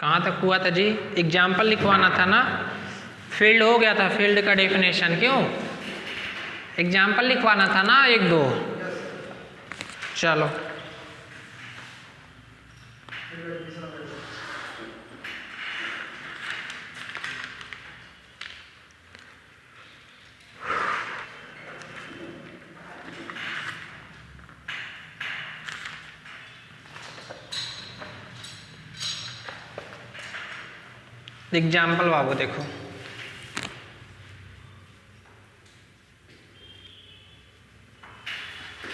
कहाँ तक हुआ था जी? एग्जाम्पल लिखवाना था ना, फील्ड हो गया था, फील्ड का डेफिनेशन। क्यों? एग्जाम्पल लिखवाना था ना एक दो। चलो एग्जाम्पल बाबू देखो,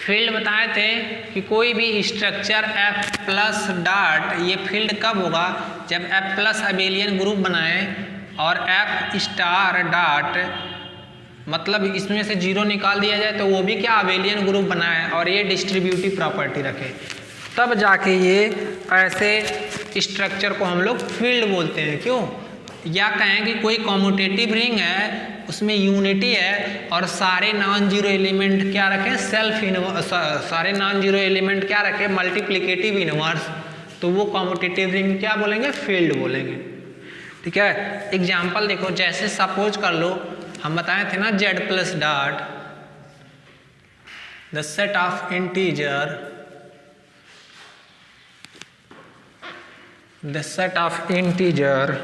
फील्ड बताए थे कि कोई भी स्ट्रक्चर F प्लस डॉट, ये फील्ड कब होगा? जब F प्लस अबेलियन ग्रुप बनाए और F स्टार डॉट, मतलब इसमें से जीरो निकाल दिया जाए तो वो भी क्या अबेलियन ग्रुप बनाए और ये डिस्ट्रीब्यूटिव प्रॉपर्टी रखे, तब जाके ये ऐसे स्ट्रक्चर को हम लोग फील्ड बोलते हैं। क्यों? या कहें कि कोई कॉम्यूटेटिव रिंग है, उसमें यूनिटी है और सारे नॉन जीरो एलिमेंट क्या रखें? सेल्फ इनवर्स, सारे नॉन जीरो एलिमेंट क्या रखें? मल्टीप्लिकेटिव इनवर्स, तो वो कॉम्यूटेटिव रिंग क्या बोलेंगे? फील्ड बोलेंगे। ठीक है, एग्जाम्पल देखो, जैसे सपोज कर लो हम बताए थे ना Z plus dot the set of integer, the set of integer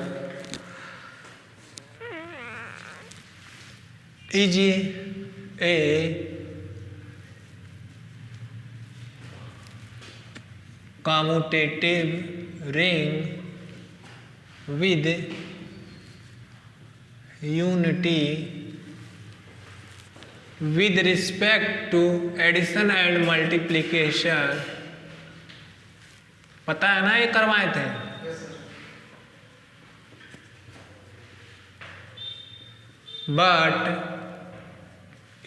is a commutative ring with unity with respect to addition and multiplication। पता है ना, ये करवाए थे। But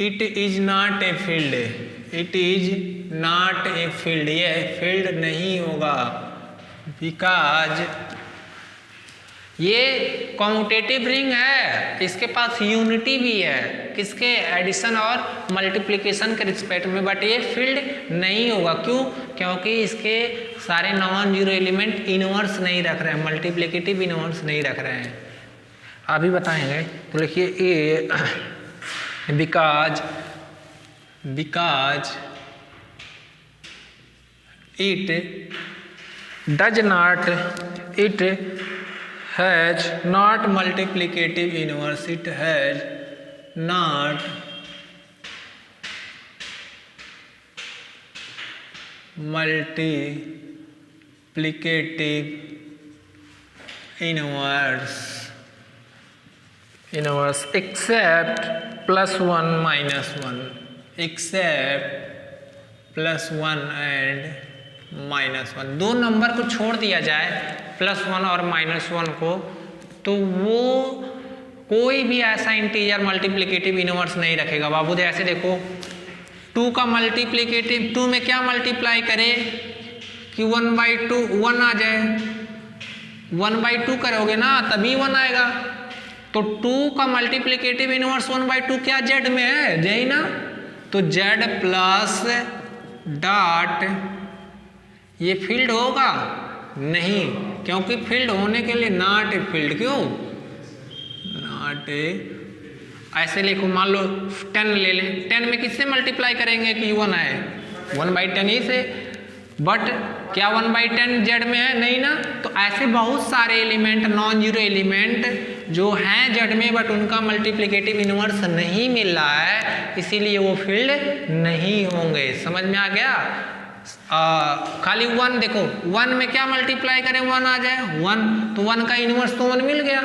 it is not a field, it is not a field, ये field नहीं होगा, because ये कॉम्यूटेटिव रिंग है, इसके पास यूनिटी भी है, किसके? एडिशन और मल्टीप्लिकेशन के रिस्पेक्ट में, बट ये फील्ड नहीं होगा। क्यों? क्योंकि इसके सारे नॉन जीरो एलिमेंट इनवर्स नहीं रख रहे हैं, मल्टीप्लिकेटिव इनवर्स नहीं रख रहे हैं। अभी बताएंगे, तो लिखिए a because it does not, it has not multiplicative inverse, it has not multiplicative inverse except plus one minus one, except plus one and minus one. दो नंबर को छोड़ दिया जाए, प्लस वन और माइनस वन को, तो वो कोई भी ऐसा इंटीजर मल्टीप्लिकेटिव इनवर्स नहीं रखेगा बाबू। ऐसे देखो, 2 का मल्टीप्लिकेटिव, 2 में क्या मल्टीप्लाई करे कि 1/2 1 आ जाए, 1/2 करोगे ना तभी 1 आएगा। तो 2 का मल्टीप्लिकेटिव इनवर्स 1/2 क्या Z में है? यही ना, तो Z प्लस डॉट ये फील्ड होगा नहीं, क्योंकि फील्ड होने के लिए नॉट ए फील्ड। क्यों नॉट ए? ऐसे लिखो, मान लो 10 ले लें, 10 में किससे मल्टीप्लाई करेंगे कि 1 आए? 1/10 ही से, बट क्या 1/10 Z में है? नहीं ना। तो ऐसे बहुत सारे एलिमेंट, नॉन जीरो एलिमेंट जो हैं Z में, बट उनका मल्टीप्लिकेटिव इनवर्स नहीं मिल रहा है, इसीलिए वो फील्ड नहीं होंगे। समझ में आ गया? खाली 1 देखो, 1 में क्या मल्टीप्लाई करें? 1 आ जाए 1, तो 1 का इनवर्स तो 1 मिल गया।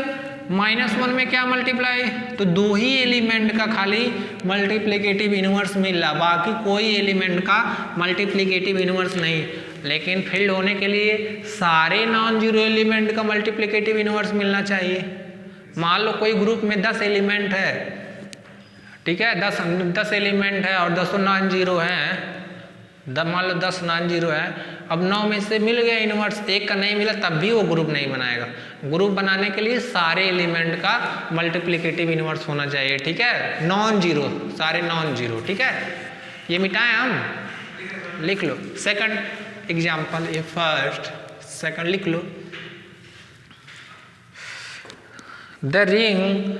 -1 में क्या मल्टीप्लाई? तो 2 ही एलिमेंट का खाली मल्टीप्लिकेटिव इनवर्स मिल रहा, बाकी कोई एलिमेंट का मल्टीप्लिकेटिव इनवर्स नहीं। लेकिन फील्ड होने के लिए सारे नॉन जीरो एलिमेंट का मल्टीप्लिकेटिव इनवर्स मिलना चाहिए। मान लो कोई ग्रुप में 10 एलिमेंट है, ठीक है, 10 एलिमेंट है और 10 नॉन जीरो हैं, मान लो 10 नॉन जीरो है, अब 9 में से मिल गया इनवर्स, एक का नहीं मिला तब भी वो ग्रुप नहीं बनाएगा। ग्रुप बनाने के लिए सारे एलिमेंट का मल्टीप्लिकेटिव इनवर्स होना चाहिए, ठीक है, नॉन जीरो, सारे नॉन जीरो, ठीक है। ये मिटाएं हम, लिख लो। सेकंड एग्जाम्पल, ये फर्स्ट, सेकंड लिख लो। the ring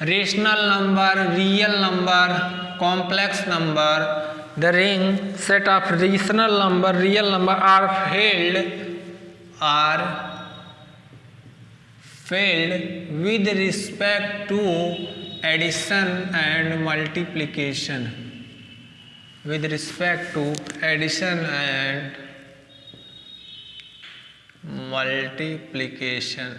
rational number, real number, complex number, the ring set of rational number, real number are filled with respect to addition and multiplication. With respect to addition and multiplication.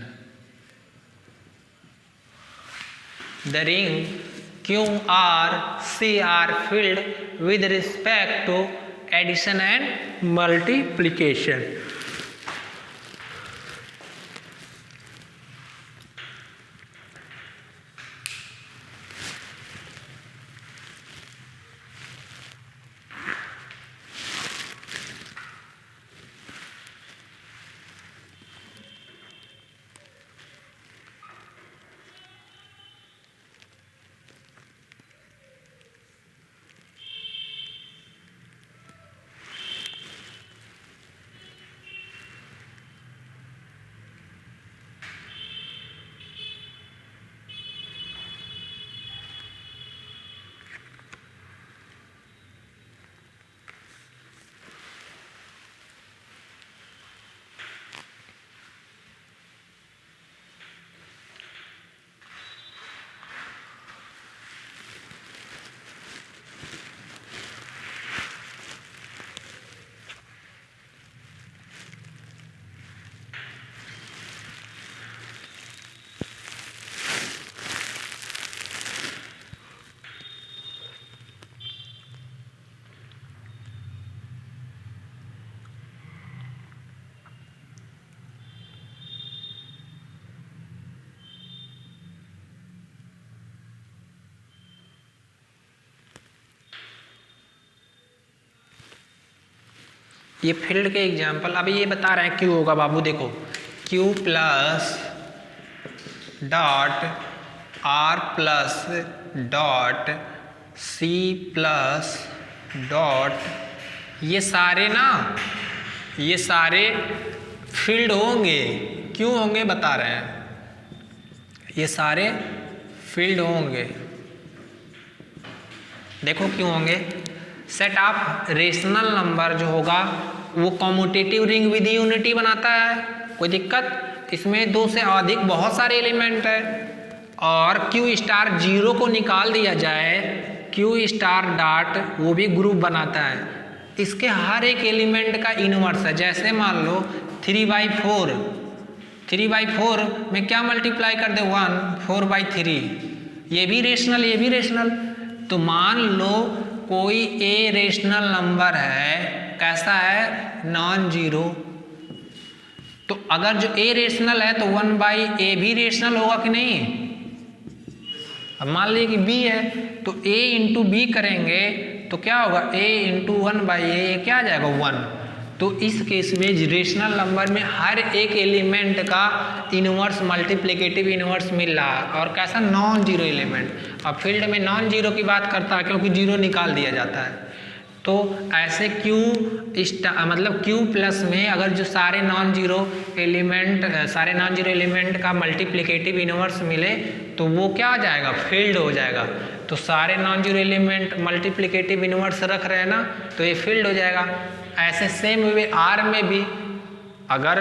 The ring Q, R, C are filled with respect to addition and multiplication. ये field के example, अभी ये बता रहे हैं Q होगा बाबू, देखो Q plus dot R plus dot C plus dot, ये सारे फील्ड होंगे। क्यों होंगे बता रहे हैं, ये सारे फील्ड होंगे। देखो क्यों होंगे, सेट ऑफ रेशनल नंबर जो होगा वो कॉम्यूटेटिव रिंग विद यूनिटी बनाता है, कोई दिक्कत, इसमें दो से अधिक बहुत सारे एलिमेंट है। और क्यू स्टार जीरो को निकाल दिया जाए, क्यू स्टार डॉट वो भी ग्रुप बनाता है। इसके हर एक एलिमेंट का इनवर्स है। जैसे मान लो 3/4 में क्या मल्टीप्लाई कर दे 1, 4/3, ये भी रेशनल ये भी रेशनल। तो मान लो कोई ए रेशनल नंबर है, कैसा है, नॉन जीरो, तो अगर जो ए रेशनल है तो 1/a भी रेशनल होगा कि नहीं। अब मान लीजिए कि b है तो a इंटू बी करेंगे तो क्या होगा, a इंटू 1/a, क्या आ जाएगा 1। तो इस केस में रेशनल नंबर में हर एक एलिमेंट का इनवर्स मल्टीप्लिकेटिव इनवर्स मिल रहा है, और कैसा, नॉन जीरो एलिमेंट। अब फील्ड में नॉन जीरो की बात करता है क्योंकि जीरो निकाल दिया जाता है। तो ऐसे मतलब क्यू प्लस में अगर जो सारे नॉन जीरो एलिमेंट का मल्टीप्लिकेटिव इनवर्स मिले तो वो क्या आ जाएगा, फील्ड हो जाएगा। तो सारे non zero element multiplicative inverse रख रहे हैं ना, तो ये फील्ड हो जाएगा। ऐसे सेम वे आर में भी अगर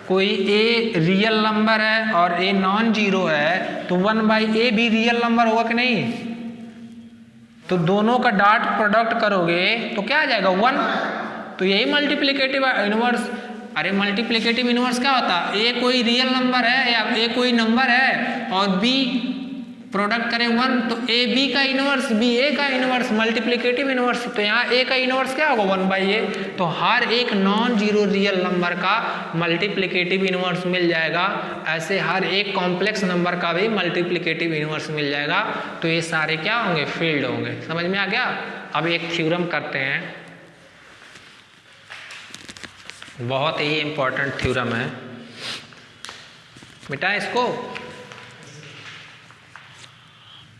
कोई ए रियल नंबर है और ए नॉन जीरो है तो 1/a भी रियल नंबर होगा कि नहीं। तो दोनों का डॉट प्रोडक्ट करोगे तो क्या आ जाएगा 1। तो यही मल्टीप्लिकेटिव इनवर्स। अरे मल्टीप्लिकेटिव इनवर्स क्या होता है, ए कोई रियल नंबर है या ए कोई नंबर है और बी प्रोडक्ट करें 1, तो ए बी का इनवर्स बी ए का इनवर्स, मल्टीप्लिकेटिव इनवर्स। तो यहाँ ए का इनवर्स क्या होगा 1/a। तो हर एक नॉन जीरो रियल नंबर का मल्टीप्लिकेटिव इनवर्स मिल जाएगा। ऐसे हर एक कॉम्प्लेक्स नंबर का भी मल्टीप्लिकेटिव इनवर्स मिल जाएगा। तो ये सारे क्या होंगे, फील्ड होंगे। समझ में आ गया। अब एक थ्योरम करते हैं, बहुत ही इंपॉर्टेंट थ्योरम है, मिटा इसको।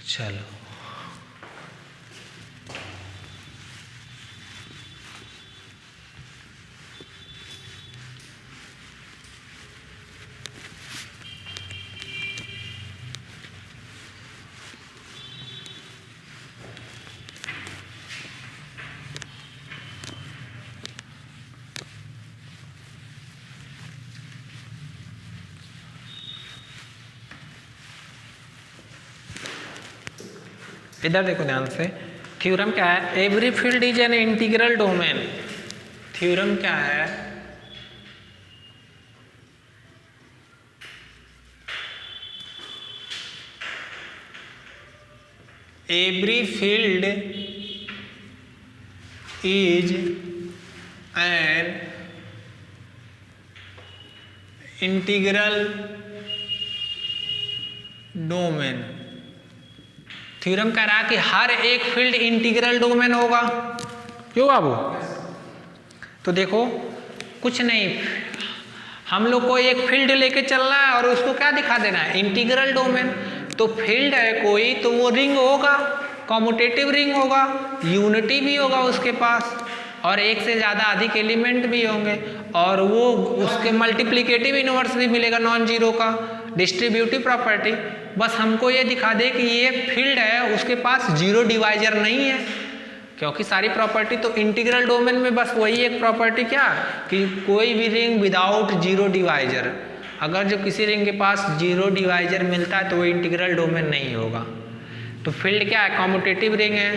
चलो इधर देखो ध्यान से, थ्योरम क्या है, every field is an integral domain. Theorem क्या है, every field is an integral domain. Theorem कह रहा है कि हर एक फील्ड इंटीग्रल डोमेन होगा। क्यों बाबू? तो देखो कुछ नहीं, हम लोग को एक फील्ड लेके चलना है और उसको क्या दिखा देना है, इंटीग्रल डोमेन। तो फील्ड है कोई तो वो रिंग होगा, कॉम्यूटेटिव रिंग होगा, यूनिटी भी होगा उसके पास, और एक से ज़्यादा अधिक एलिमेंट भी होंगे, और वो उसके मल्टीप्लिकेटिव इनवर्स भी मिलेगा नॉन जीरो का, डिस्ट्रीब्यूटिव प्रॉपर्टी। बस हमको ये दिखा दे कि ये फील्ड है उसके पास जीरो डिवाइजर नहीं है, क्योंकि सारी प्रॉपर्टी तो इंटीग्रल डोमेन में बस वही एक प्रॉपर्टी क्या कि कोई भी रिंग विदाउट जीरो डिवाइजर। अगर जो किसी रिंग के पास जीरो डिवाइजर मिलता है तो वो इंटीग्रल डोमेन नहीं होगा। तो फील्ड क्या है, कॉम्यूटेटिव रिंग है,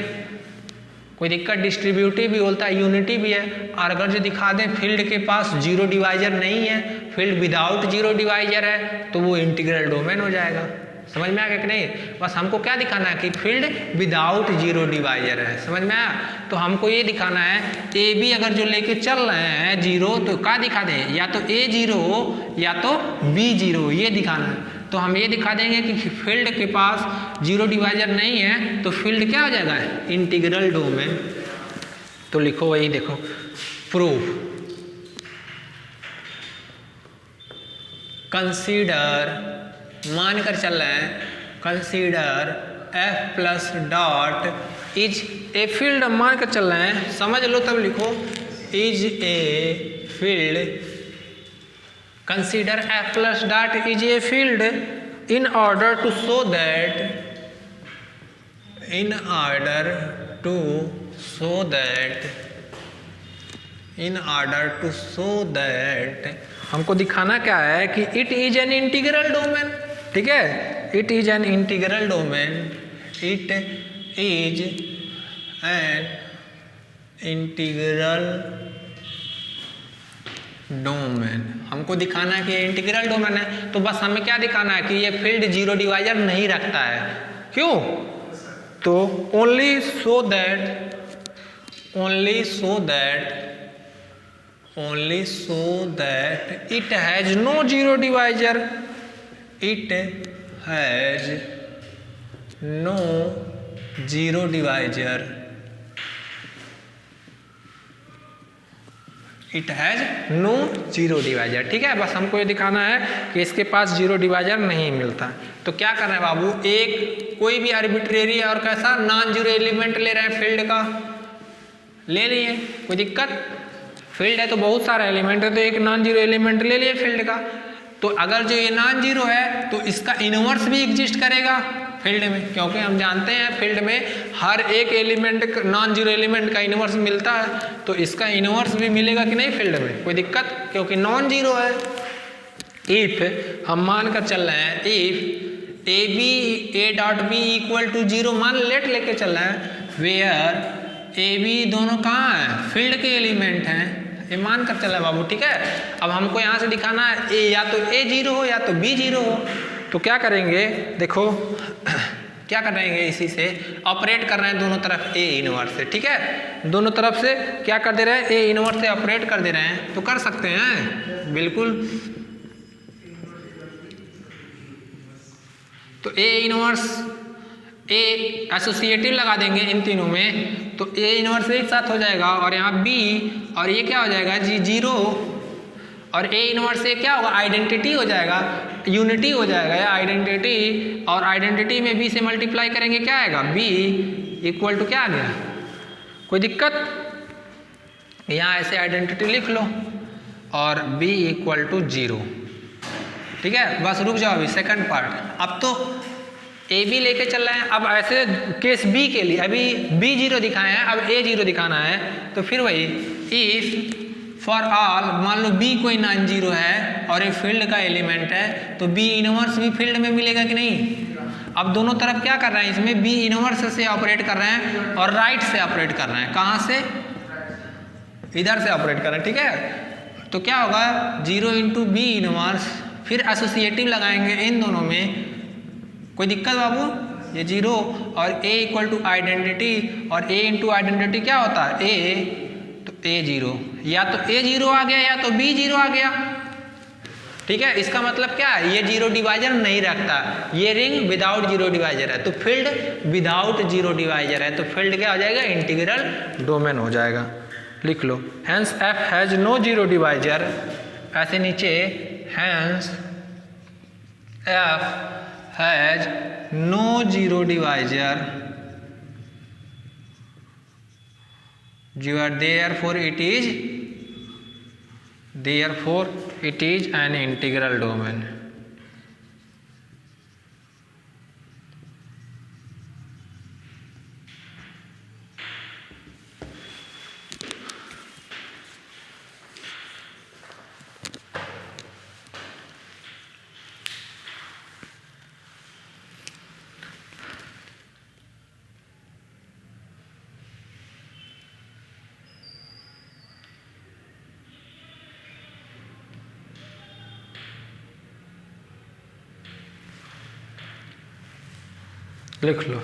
कोई दिक्कत, डिस्ट्रीब्यूटिव भी होता है, यूनिटी भी है। और अगर जो दिखा दें फील्ड के पास जीरो डिवाइजर नहीं है, फील्ड विदाउट जीरो डिवाइजर है, तो वो इंटीग्रल डोमेन हो जाएगा। समझ में आ गया कि नहीं? बस हमको क्या दिखाना है कि फील्ड विदाउट जीरो डिवाइजर है। समझ में आया? तो हमको ये दिखाना है ए बी अगर जो लेके चल रहे हैं जीरो, तो क्या दिखा दें, या तो ए जीरो हो या तो बी जीरो, ये दिखाना है। तो हम ये दिखा देंगे कि फील्ड के पास जीरो डिवाइजर नहीं है तो फील्ड क्या हो जाएगा, इंटीग्रल डोमेन। तो लिखो वही, देखो प्रूफ, कंसीडर, मान कर चल रहे हैं, consider F plus dot is a field, मान कर चल रहे हैं, समझ लो तब लिखो, is a field, consider f plus dot is a field in order to show that, in order to show that, in order to show that, हमको दिखाना क्या है कि it is an integral domain। ठीक है, it is an integral domain, it is an integral domain. हमको दिखाना है कि ये इंटीग्रल डोमेन है, तो बस हमें क्या दिखाना है कि ये फील्ड जीरो डिवाइजर नहीं रखता है। क्यों? तो only so that, only so that, only so that it has no zero divisor, it has no zero divisor, it has no zero divisor. ठीक है, बस हमको ये दिखाना है कि इसके पास जीरो डिवाइजर नहीं मिलता। तो क्या कर रहे हैं बाबू, एक कोई भी आर्बिट्रेरी और कैसा नॉन जीरो एलिमेंट ले रहे हैं, फील्ड का ले लिए, कोई दिक्कत, फील्ड है तो बहुत सारा एलिमेंट है, तो एक नॉन जीरो एलिमेंट ले लिए फील्ड का। तो अगर जो ये नॉन जीरो है तो इसका इनवर्स भी एग्जिस्ट करेगा फील्ड में, क्योंकि हम जानते हैं फील्ड में हर एक एलिमेंट नॉन जीरो एलिमेंट का इनवर्स मिलता है, तो इसका इनवर्स भी मिलेगा कि नहीं फील्ड में, कोई दिक्कत, क्योंकि नॉन जीरो है। इफ हम मान कर चल रहे हैं, if A B A dot B equal to zero, मान लेट लेके चल रहे हैं, वेयर ए बी दोनों कहाँ हैं, फील्ड के एलिमेंट हैं, ये मान कर चल रहा है बाबू। ठीक है, अब हमको यहाँ से दिखाना है ए या तो ए जीरो हो या तो बी जीरो हो। तो क्या करेंगे, देखो क्या कर रहे हैं, इसी से ऑपरेट कर रहे हैं दोनों तरफ ए इनवर्स से। ठीक है, दोनों तरफ से क्या कर दे रहे हैं, ए इनवर्स से ऑपरेट कर दे रहे हैं, तो कर सकते हैं बिल्कुल। तो ए इनवर्स, ए एसोसिएटिव लगा देंगे इन तीनों में, तो ए इनवर्स एक साथ हो जाएगा, और यहाँ बी, और ये क्या हो जाएगा जी जीरो, और ए इनवर्स से क्या होगा, आइडेंटिटी हो जाएगा, यूनिटी हो जाएगा या आइडेंटिटी, और आइडेंटिटी में बी से मल्टीप्लाई करेंगे क्या आएगा, बी इक्वल टू क्या आ गया, कोई दिक्कत, यहाँ ऐसे आइडेंटिटी लिख लो, और बी इक्वल टू जीरो। ठीक है, बस रुक जाओ अभी सेकंड पार्ट। अब तो ए बी लेके चल रहे हैं, अब ऐसे केस बी के लिए अभी बी जीरो दिखाए हैं, अब ए जीरो दिखाना है, तो फिर वही इफ फॉर ऑल, मान लो बी कोई नॉन जीरो है और ये फील्ड का एलिमेंट है, तो बी इनवर्स भी फील्ड में मिलेगा कि नहीं, अब दोनों तरफ क्या कर रहे हैं, इसमें बी इनवर्स से ऑपरेट कर रहे हैं और राइट से ऑपरेट कर रहे हैं। कहाँ से? इधर से ऑपरेट कर रहे हैं, ठीक है। तो क्या होगा, 0 इंटू बी इनवर्स, फिर एसोसिएटिव लगाएंगे इन दोनों में। कोई दिक्कत बाबू? ये 0 और a इक्वल टू आइडेंटिटी, और a इंटू आइडेंटिटी क्या होता है? a, तो a 0, या तो a 0 आ गया या तो b 0 आ गया, ठीक है। इसका मतलब क्या है, ये 0 डिवाइजर नहीं रखता, ये रिंग विदाउट 0 डिवाइजर है, तो फील्ड विदाउट 0 डिवाइजर है, तो फील्ड क्या हो जाएगा? इंटीग्रल डोमेन हो जाएगा। लिख लो, hence f has no 0 divisor, ऐसे नीचे hence f has no 0 divisor, therefore it is an integral domain. लिख लो,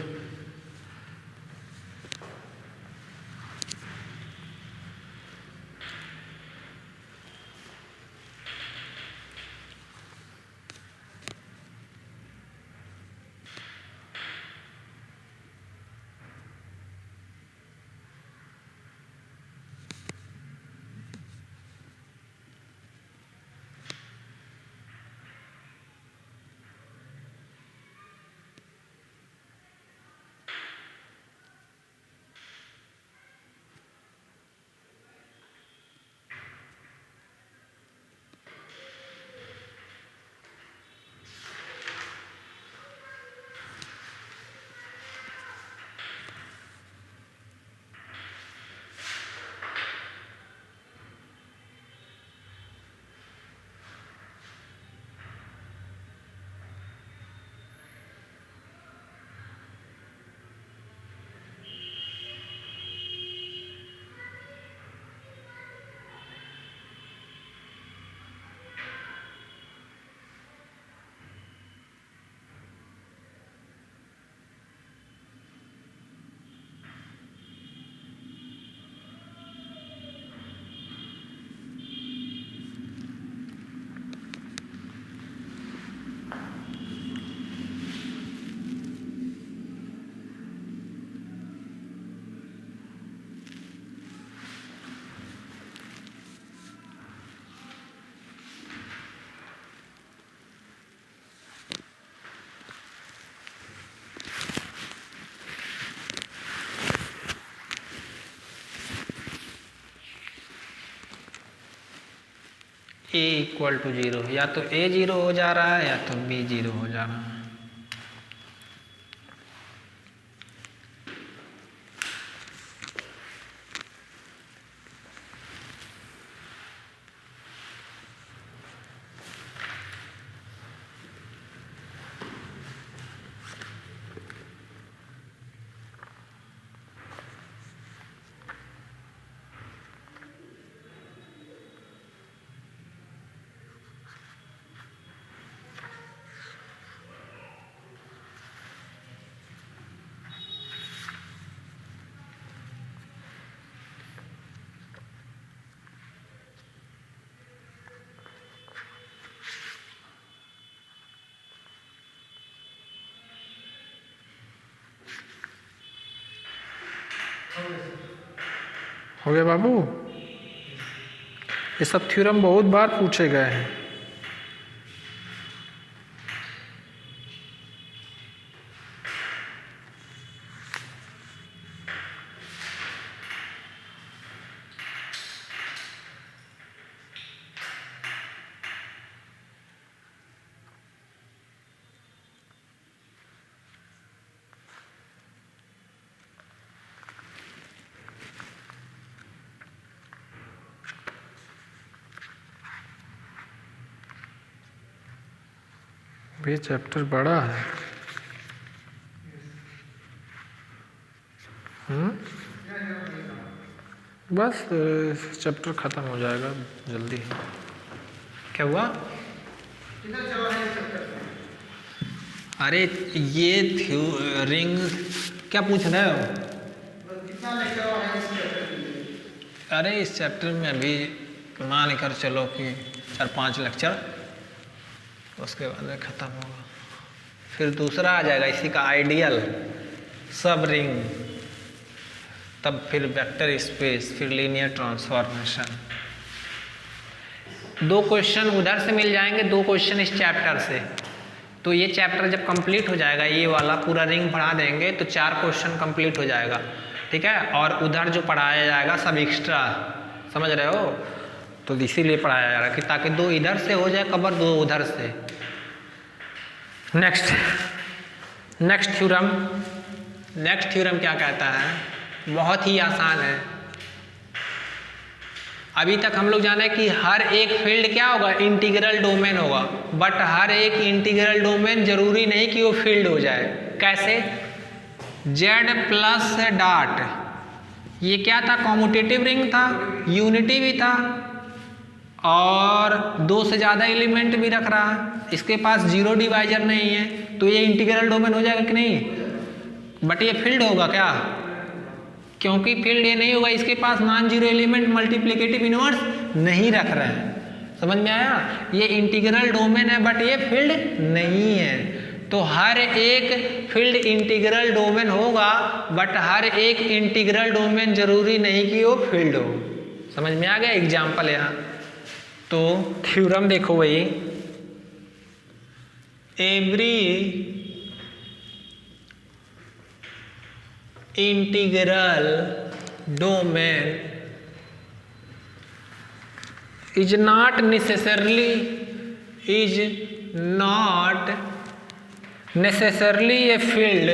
a इक्वल टू 0, या तो a 0 हो जा रहा है या तो b 0 हो जा रहा है। हो गया बाबू? ये सब थ्योरम बहुत बार पूछे गए हैं। ये चैप्टर बड़ा है। बस चैप्टर ख़त्म हो जाएगा जल्दी। क्या हुआ? अरे ये रिंग क्या पूछ रहे हो? अरे इस चैप्टर में अभी मान कर चलो कि 4-5 लेक्चर, उसके बाद में ख़त्म होगा। फिर दूसरा आ जाएगा इसी का आइडियल सब रिंग, तब फिर वेक्टर स्पेस, फिर लीनियर ट्रांसफॉर्मेशन। 2 क्वेश्चन उधर से मिल जाएंगे, 2 क्वेश्चन इस चैप्टर से। तो ये चैप्टर जब कंप्लीट हो जाएगा, ये वाला पूरा रिंग पढ़ा देंगे तो 4 क्वेश्चन कंप्लीट हो जाएगा, ठीक है। और उधर जो पढ़ाया जाएगा सब एक्स्ट्रा, समझ रहे हो? तो इसीलिए पढ़ाया जा रहा है कि ताकि 2 इधर से हो जाए कवर, 2 उधर से। नेक्स्ट थ्योरम क्या कहता है? बहुत ही आसान है। अभी तक हम लोग जाने कि हर एक फील्ड क्या होगा? इंटीग्रल डोमेन होगा। बट हर एक इंटीग्रल डोमेन जरूरी नहीं कि वो फील्ड हो जाए। कैसे? जेड प्लस डॉट, ये क्या था? कॉम्यूटेटिव रिंग था, यूनिटी भी था, और 2 से ज़्यादा एलिमेंट भी रख रहा है। इसके पास 0 डिवाइजर नहीं है, तो ये इंटीग्रल डोमेन हो जाएगा कि नहीं? बट ये फील्ड होगा क्या? क्योंकि फील्ड ये नहीं होगा, इसके पास non zero element multiplicative inverse नहीं रख रहे हैं। समझ में आया? ये इंटीग्रल डोमेन है बट ये फील्ड नहीं है। तो हर एक फील्ड इंटीग्रल डोमेन होगा, बट हर एक इंटीग्रल डोमेन जरूरी नहीं कि वो फील्ड हो। समझ में आ गया? एग्जाम्पल यहाँ तो थ्योरम देखो भाई, every integral domain is not necessarily a field,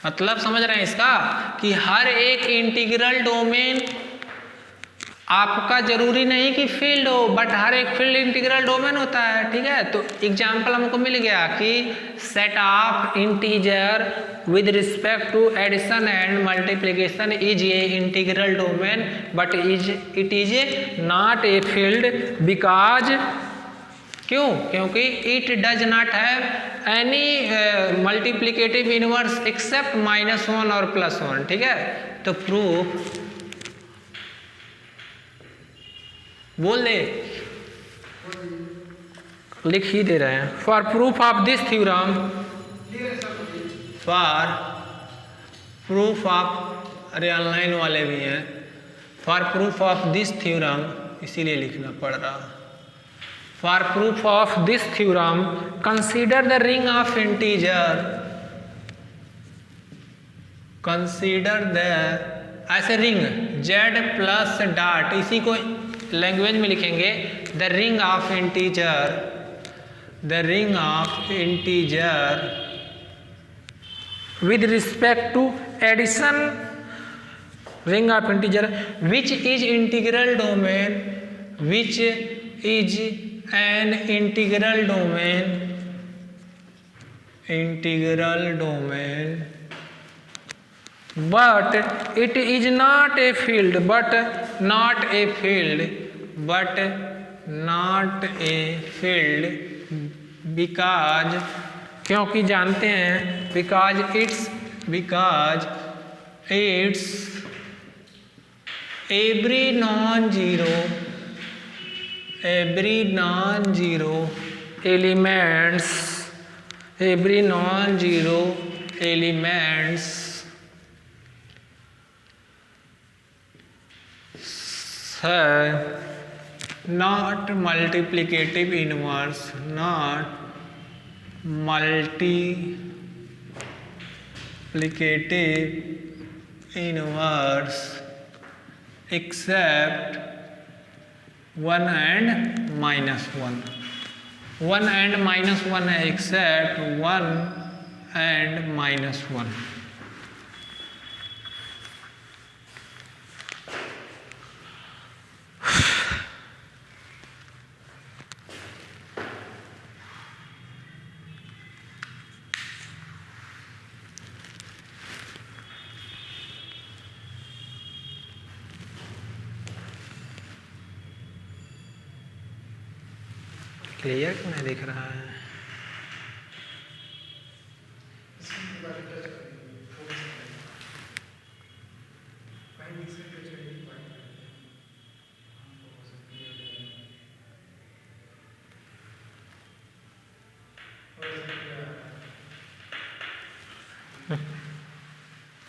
मतलब समझ रहे हैं इसका कि हर एक इंटीग्रल डोमेन आपका जरूरी नहीं कि फील्ड हो, बट हर एक फील्ड इंटीग्रल डोमेन होता है, ठीक है। तो एग्जांपल हमको मिल गया कि set of integer with respect to addition and multiplication is a integral domain but it is not a field because, क्यों? क्योंकि it does not have any multiplicative inverse except -1 और +1, ठीक है। तो प्रूफ बोल दे, लिख ही दे रहे हैं। For proof of this theorem, for proof of, अरे ऑनलाइन वाले भी हैं, for proof of this theorem, इसीलिए लिखना पड़ रहा। For proof of this theorem consider the ring of integer, consider the ऐसे रिंग जेड प्लस डॉट, इसी को लैंग्वेज में लिखेंगे the ring of integer, the ring of integer with respect to addition, ring of integer which is integral domain, which is an integral domain but it is not a field, but not a field because, क्योंकि जानते हैं because it's every non-zero elements not multiplicative inverse, except 1 and -1, 1 and -1 है, except 1 and -1। Clear क्यों नहीं दिख रहा है?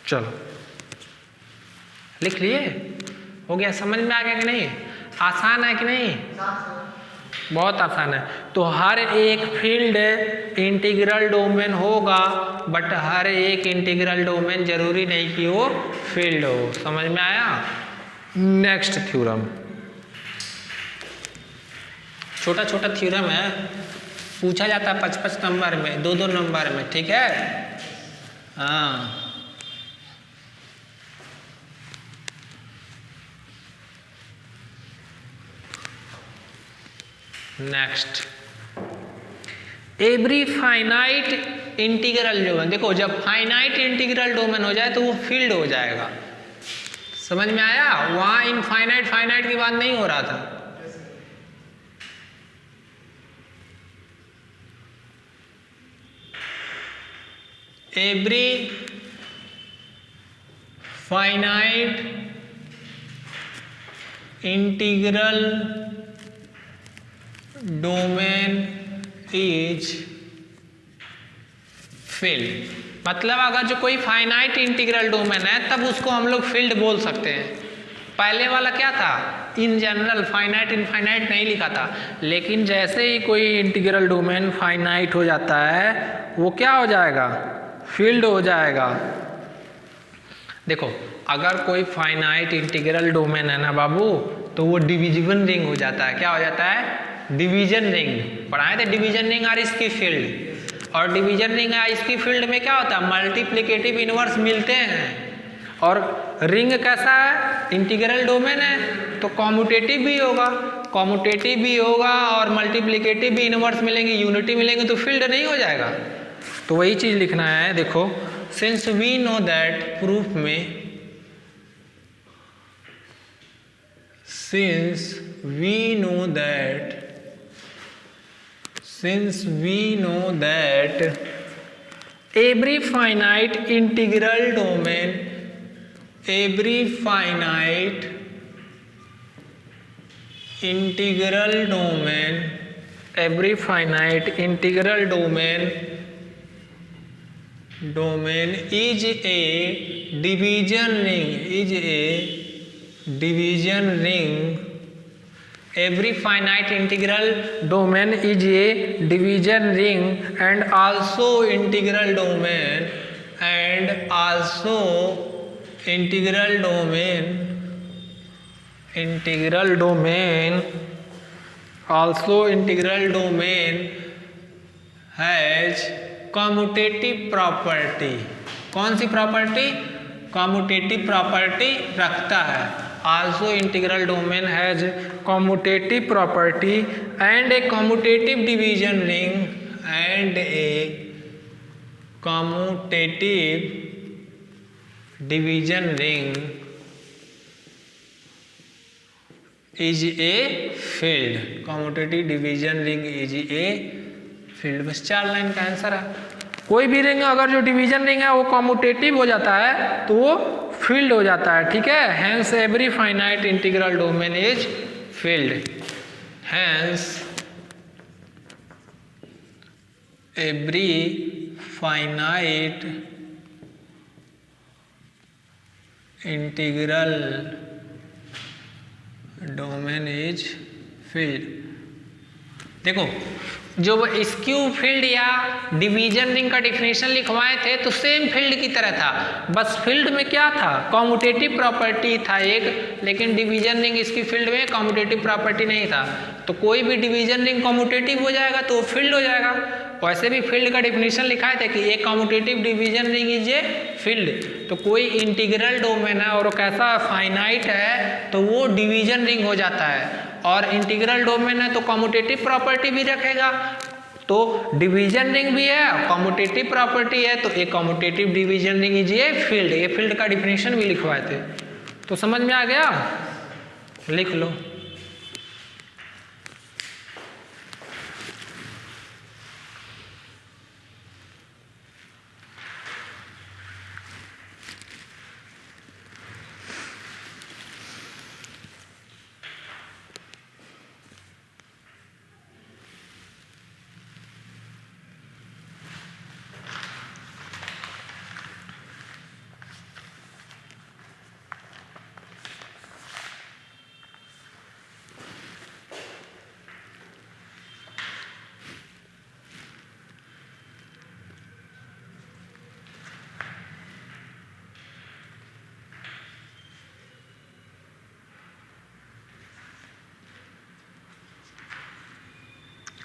चलो लिख लिए, हो गया, समझ में आ गया कि नहीं? आसान है कि नहीं? बहुत आसान है। तो हर एक फील्ड इंटीग्रल डोमेन होगा, बट हर एक इंटीग्रल डोमेन जरूरी नहीं कि वो फील्ड हो। समझ में आया? नेक्स्ट थ्योरम, छोटा छोटा थ्योरम है, पूछा जाता है 5-5 नंबर में, 2-2 नंबर में, ठीक है? हाँ, next, every finite integral domain. देखो जब फाइनाइट इंटीग्रल डोमेन हो जाए तो वो फील्ड हो जाएगा। समझ में आया? वहां इनफाइनाइट फाइनाइट की बात नहीं हो रहा था। Every finite integral domain is field. मतलब अगर जो कोई फाइनाइट इंटीग्रल डोमेन है तब उसको हम लोग फील्ड बोल सकते हैं। पहले वाला क्या था? इन जनरल फाइनाइट इनफाइनाइट नहीं लिखा था, लेकिन जैसे ही कोई इंटीग्रल डोमेन फाइनाइट हो जाता है वो क्या हो जाएगा? फील्ड हो जाएगा। देखो अगर कोई फाइनाइट इंटीग्रल डोमेन है ना बाबू, तो वो डिविजिबल रिंग हो जाता है। क्या हो जाता है? Division ring. पढ़ाए थे डिवीजन रिंग और इसकी फील्ड। और डिवीजन रिंग है इसकी फील्ड में क्या होता है? मल्टीप्लिकेटिव इनवर्स मिलते हैं। और रिंग कैसा है? इंटीग्रल डोमेन है तो कॉम्यूटेटिव भी होगा, कॉम्यूटेटिव भी होगा और मल्टीप्लिकेटिव भी इनवर्स मिलेंगे, यूनिटी मिलेंगे, तो फील्ड नहीं हो जाएगा। तो वही चीज लिखना है। देखो since we know that, proof में since we know that every finite integral domain is a division ring, every finite integral domain is a division ring and also integral domain has commutative property। कौन सी property? Commutative property रखता है। Also integral domain has commutative property and a commutative division ring is a field। commutative division ring is a field। बस 4 line का answer है। कोई भी ring अगर जो डिवीजन रिंग है वो कॉम्यूटेटिव हो जाता है तो वो फील्ड हो जाता है, ठीक है? Hence every finite integral domain is field. Hence every finite integral domain is field. देखो जो स्क्यू फील्ड या डिवीजन रिंग का डिफिनेशन लिखवाए थे तो सेम फील्ड की तरह था, बस फील्ड में क्या था? कॉम्यूटेटिव प्रॉपर्टी था एक, लेकिन डिवीजन रिंग इसकी फील्ड में कॉम्यूटेटिव प्रॉपर्टी नहीं था। तो कोई भी डिवीजन रिंग कॉम्यूटेटिव हो जाएगा तो फील्ड हो जाएगा। वैसे भी फील्ड का डिफिनेशन लिखाए थे कि एक commutative division ring is a field. तो कोई इंटीग्रल डोमेन है और वो कैसा फाइनाइट है तो वो डिवीजन रिंग हो जाता है, और इंटीग्रल डोमेन है तो कॉम्यूटेटिव प्रॉपर्टी भी रखेगा। तो डिवीजन रिंग भी है, कॉम्यूटेटिव प्रॉपर्टी है, तो एक commutative division ring is a field. ये फील्ड का डिफिनेशन भी लिखवाए थे। तो समझ में आ गया? लिख लो।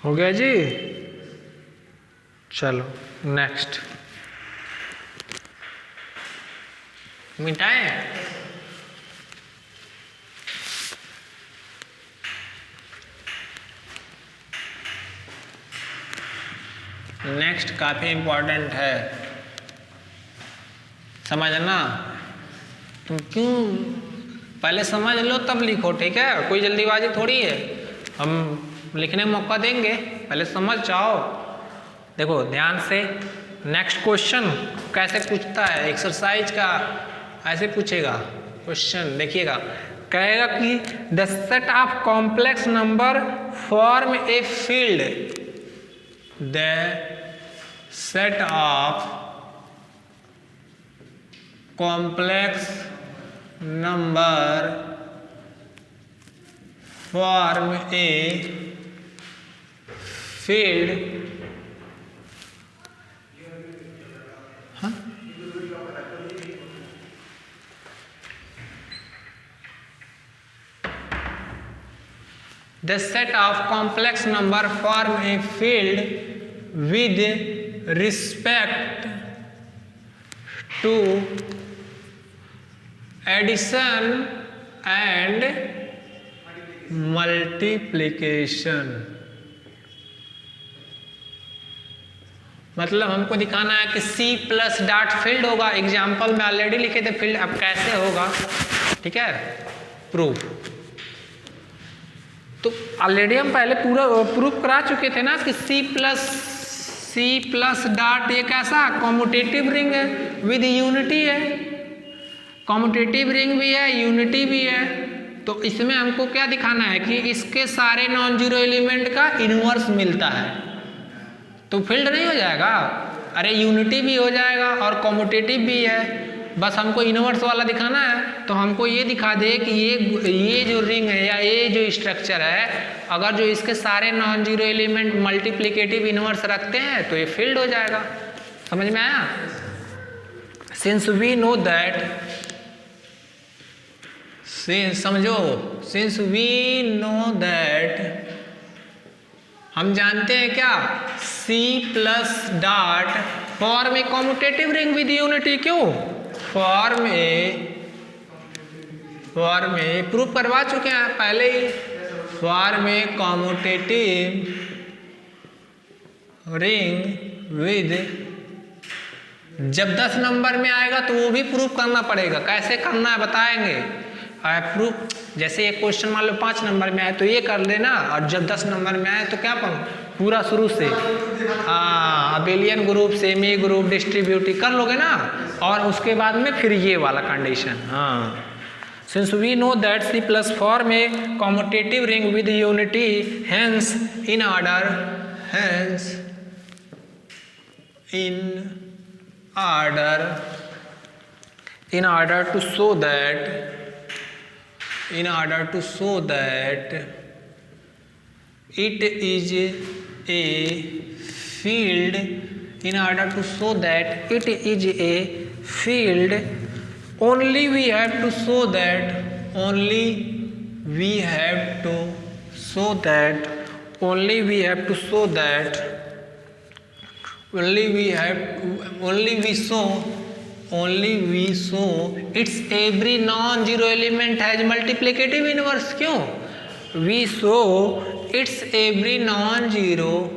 हो गया जी। चलो नेक्स्ट मिटाएं। नेक्स्ट काफी इंपॉर्टेंट है, समझना। तुम क्यों, पहले समझ लो तब लिखो, ठीक है? कोई जल्दीबाजी थोड़ी है, हम लिखने का मौका देंगे, पहले समझ जाओ। देखो ध्यान से, नेक्स्ट क्वेश्चन कैसे पूछता है एक्सरसाइज का, ऐसे पूछेगा क्वेश्चन, देखिएगा। कहेगा कि the set of complex number form a field, the set of complex number form a field, the set of complex number form a field with respect to addition and multiplication। मतलब हमको दिखाना है कि C plus dot field होगा। Example में already लिखे थे field, अब कैसे होगा, ठीक है? प्रूफ तो ऑलरेडी हम पहले पूरा प्रूफ करा चुके थे ना कि C प्लस डॉट ये कैसा कॉम्यूटेटिव रिंग है विद यूनिटी है, कॉम्यूटेटिव रिंग भी है, यूनिटी भी है। तो इसमें हमको क्या दिखाना है कि इसके सारे नॉन जीरो एलिमेंट का इनवर्स मिलता है, तो फील्ड नहीं हो जाएगा? अरे यूनिटी भी हो जाएगा और कॉम्यूटेटिव भी है, बस हमको इनवर्स वाला दिखाना है। तो हमको ये दिखा दे कि ये जो रिंग है या ये जो स्ट्रक्चर है, अगर जो इसके सारे non zero element multiplicative inverse रखते हैं तो ये फील्ड हो जाएगा। समझ में आया? सिंस वी नो दैट, समझो, सिंस वी नो दैट, हम जानते हैं क्या, C plus dot form a commutative ring with unity. क्यों? फॉर्म ए प्रूफ करवा चुके हैं पहले ही, form a commutative ring with, जब 10 नंबर में आएगा तो वो भी प्रूफ करना पड़ेगा। कैसे करना है बताएंगे। प्रूफ जैसे एक क्वेश्चन मान लो 5 नंबर में आए तो ये कर लेना, और जब 10 नंबर में आए तो क्या पढ़ो, पूरा शुरू से, abelian group, semi group, distributive कर लोगे ना, और उसके बाद में फिर ये वाला कंडीशन। हाँ, since we know that C plus form a commutative ring with unity, hence in order to show that it is a field, in order to show that it is a field, only we have to show that its every non-zero element has multiplicative inverse। क्यों? We show its every non-zero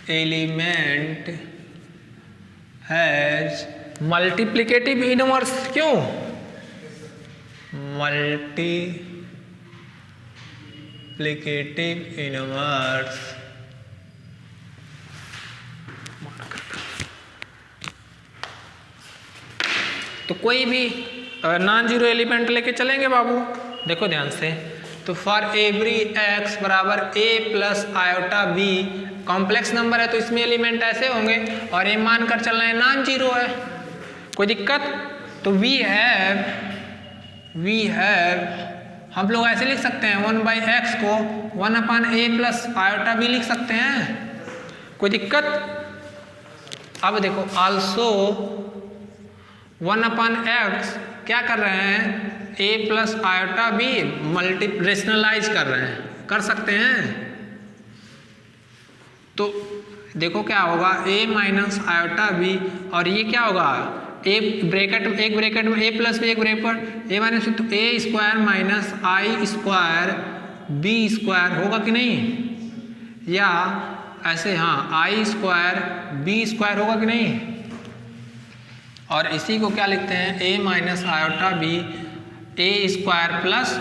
element has multiplicative inverse। क्यों? multiplicative inverse तो कोई भी non zero element लेके चलेंगे बाबू। देखो ध्यान से, तो फॉर एवरी x बराबर a plus iota b, complex number है तो इसमें एलिमेंट ऐसे होंगे, और ये मान कर चलना है नॉन जीरो है, कोई दिक्कत? तो वी हैव हम लोग ऐसे लिख सकते हैं 1/x को 1/a प्लस आयोटा b लिख सकते हैं, कोई दिक्कत? अब देखो, आल्सो 1/x क्या कर रहे हैं, a plus iota B rationalise कर रहे हैं, कर सकते हैं। तो देखो क्या होगा, a माइनस आयोटा बी, और ये क्या होगा, एक ब्रैकेट में a प्लस बी, एक ब्रैकेट a माइनस, तो a square minus I square B square होगा कि नहीं, या ऐसे, हाँ, आई स्क्वायर बी स्क्वायर होगा कि नहीं। और इसी को क्या लिखते हैं, a minus iota B A square plus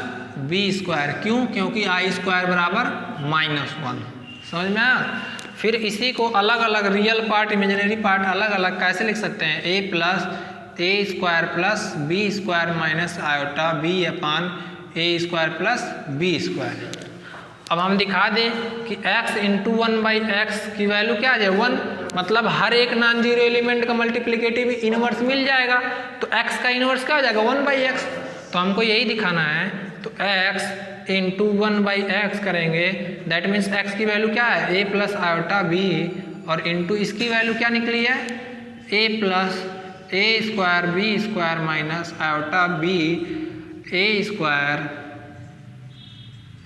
B square. क्यों, क्योंकि आई स्क्वायर बराबर -1। समझ में आया। फिर इसी को अलग अलग रियल पार्ट इमेजिनरी पार्ट अलग अलग कैसे लिख सकते हैं, a plus A square plus B square minus iota B upon A square plus B square. अब हम दिखा दें कि x इंटू 1/x की वैल्यू क्या आ जाए, 1, मतलब हर एक नॉन जीरो एलिमेंट का मल्टीप्लिकेटिव इनवर्स मिल जाएगा, तो x का इनवर्स क्या हो जाएगा, 1/x। तो हमको यही दिखाना है, तो x इंटू 1/x करेंगे, दैट मीन्स x की वैल्यू क्या है, a प्लस आयोटा बी, और इंटू इसकी वैल्यू क्या निकली है, a plus A square B square minus iota B A square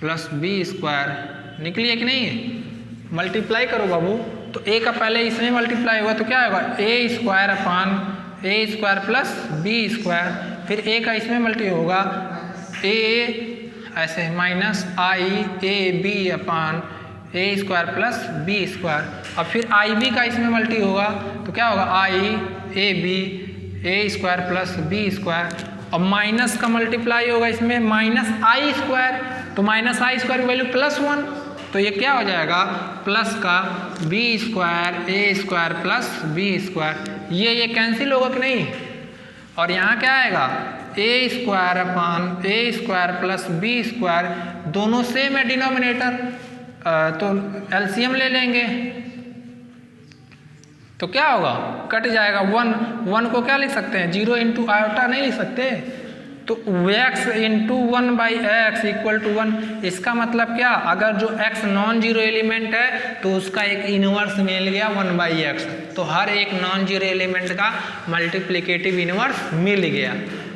plus B square निकली है कि नहीं। मल्टीप्लाई करो बाबू, तो a का पहले इसमें मल्टीप्लाई होगा तो क्या होगा, A square upon A square plus B square, फिर a का इसमें मल्टी होगा a ऐसे minus I A B upon A square plus B square, और फिर आई बी का इसमें मल्टी होगा तो क्या होगा, i A B A square plus B square, और माइनस का मल्टीप्लाई होगा इसमें माइनस आई स्क्वायर, तो माइनस आई स्क्वायर की वैल्यू +1, तो ये क्या हो जाएगा, प्लस का b square a square plus B square, ये कैंसिल होगा कि नहीं। और यहाँ क्या आएगा, a square upon A square plus B square, दोनों सेम है डिनोमिनेटर, तो एलसीएम ले लेंगे तो क्या होगा, कट जाएगा 1 को क्या लिख सकते हैं, 0 इंटू आयोटा नहीं लिख सकते, तो x into 1/x equal to 1। इसका मतलब क्या, अगर जो x नॉन जीरो एलिमेंट है तो उसका एक इनवर्स मिल गया 1/x, तो हर एक नॉन जीरो एलिमेंट का मल्टीप्लिकेटिव इनवर्स मिल गया,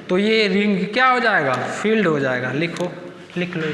तो ये रिंग क्या हो जाएगा, फील्ड हो जाएगा। लिख लो।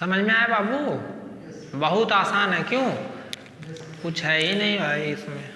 समझ में आया बाबू? बहुत आसान है, क्यों? कुछ है ही नहीं भाई इसमें।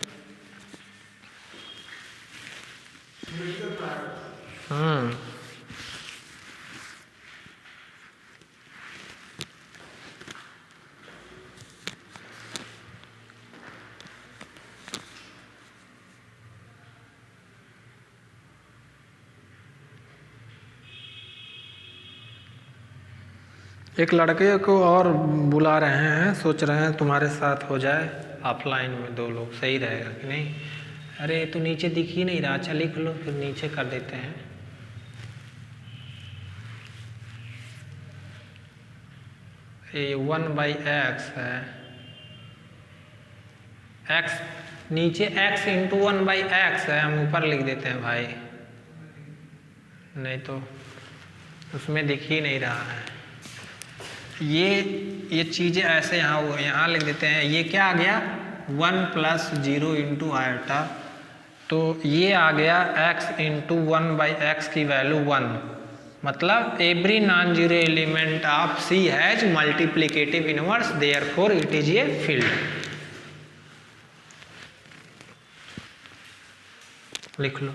एक लड़के को और बुला रहे हैं, सोच रहे हैं तुम्हारे साथ हो जाए ऑफलाइन में, 2 लोग सही रहेगा कि नहीं? अरे तो नीचे दिख ही नहीं रहा, अच्छा लिख लो फिर नीचे कर देते हैं। ये 1/x है, x नीचे x इंटू 1/x है, हम ऊपर लिख देते हैं भाई, नहीं तो उसमें दिख ही नहीं रहा है। ये चीज़ें ऐसे यहाँ लिख देते हैं। ये क्या आ गया? 1 + 0 इंटू आयोटा, तो ये आ गया x इंटू 1/x की वैल्यू 1, मतलब every non zero element of C has multiplicative inverse, therefore it is a field. लिख लो।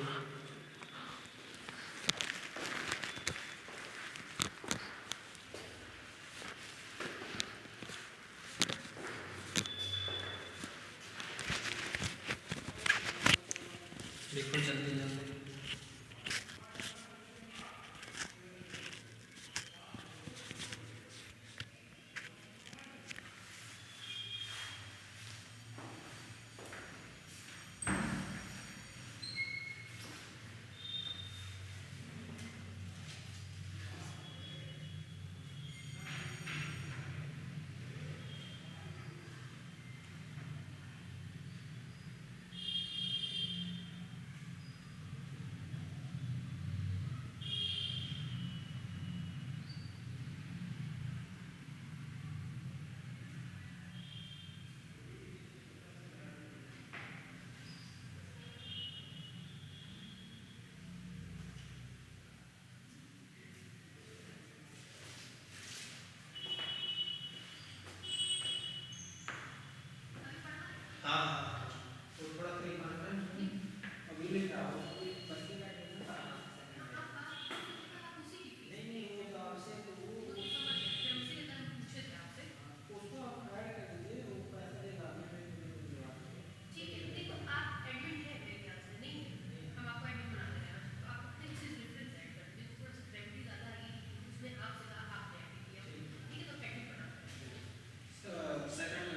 लिखो जल्दी जल्दी।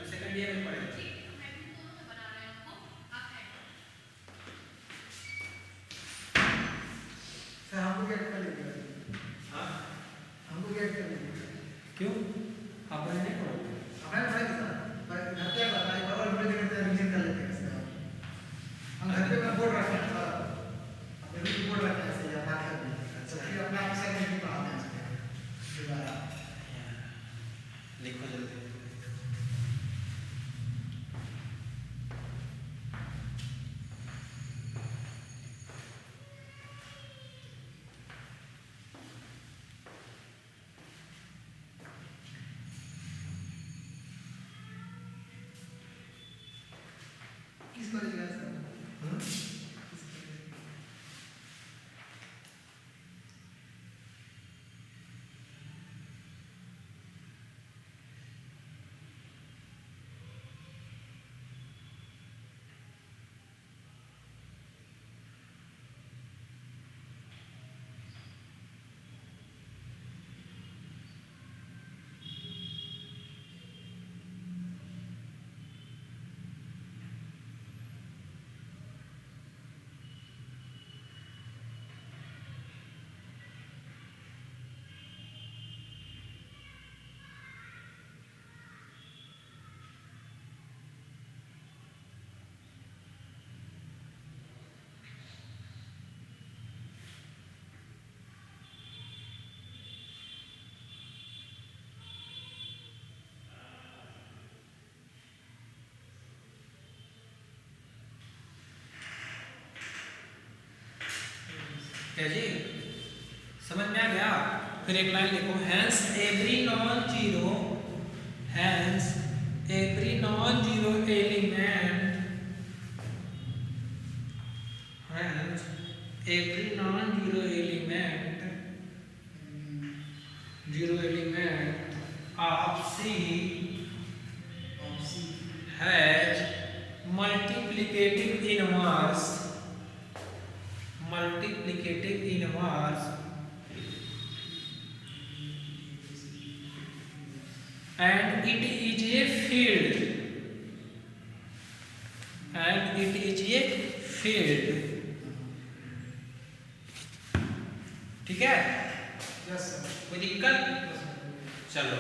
सेकंड ईयर में पढ़ेगा। ठीक है, हम एडमिट दोनों में बना रहे हैं आपको, आप ऐड कर दो। सर हमको गेट कर लीजिए। हाँ हमको गेट कर लीजिए। क्यों? आप नहीं पढ़ोगे? हमें पढ़ेंगे सर, पर घर पे बताइए, और वीडियो देखते हैं, रिवीजन कर लेते हैं सर। हम घर पे अपना बोर्ड रखते हैं सर, अपने भी बोर्ड रखते हैं सर, या बात करते हैं। अच्छा फिर अपना सेकंड भी पढ़ाते हैं सर दोबारा। लिखो जल्दी। किस कॉलेज गया सर? क्या जी, समझ में आ गया? फिर एक लाइन लिखो, hence every non zero element of C has multiplicative inverse and it is a field ठीक है? Yes sir. कोई दिक्कत? चलो